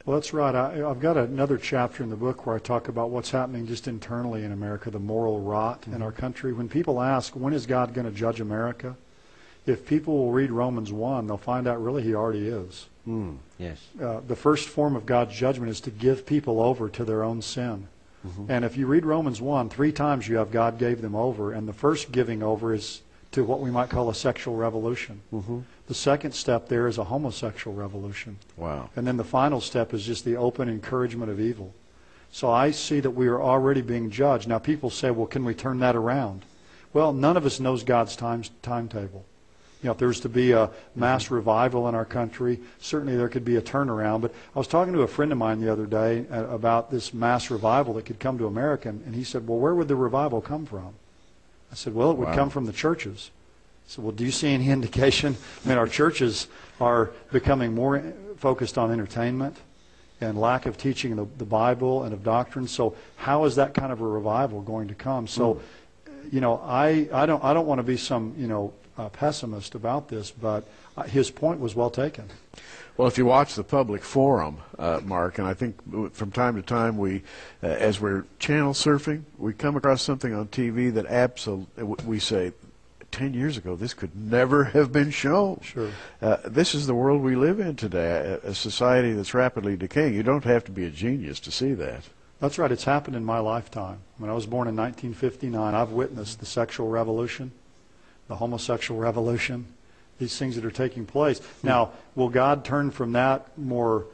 Well, that's right. I've got another chapter in the book where I talk about what's happening just internally in America, the moral rot in our country. When people ask, when is God going to judge America? If people will read Romans 1, they'll find out really he already is. Yes. The first form of God's judgment is to give people over to their own sin. And if you read Romans 1, 3 times you have God gave them over, and the first giving over is to what we might call a sexual revolution. The second step there is a homosexual revolution. Wow. And then the final step is just the open encouragement of evil. So I see that we are already being judged. Now people say, well, can we turn that around? Well, none of us knows God's timetable. You know, if there's to be a mass revival in our country, certainly there could be a turnaround. But I was talking to a friend of mine the other day about this mass revival that could come to America, and he said, well, where would the revival come from? I said, well, it would come from the churches. I said, well, do you see any indication? I mean, our churches are becoming more focused on entertainment and lack of teaching the Bible and of doctrine. So how is that kind of a revival going to come? So, you know, I don't want to be some, you know, pessimist about this, but his point was well taken. Well, if you watch the public forum, Mark, and I think from time to time we, as we're channel surfing, we come across something on TV that we say, 10 years ago, this could never have been shown. Sure. This is the world we live in today, a society that's rapidly decaying. You don't have to be a genius to see that. That's right. It's happened in my lifetime. When I was born in 1959, I've witnessed the sexual revolution, the homosexual revolution, these things that are taking place. Now, will God turn from that more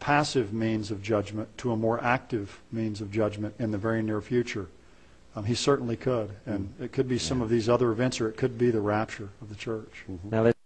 passive means of judgment to a more active means of judgment in the very near future? He certainly could. And it could be some of these other events, or it could be the rapture of the church. Now let's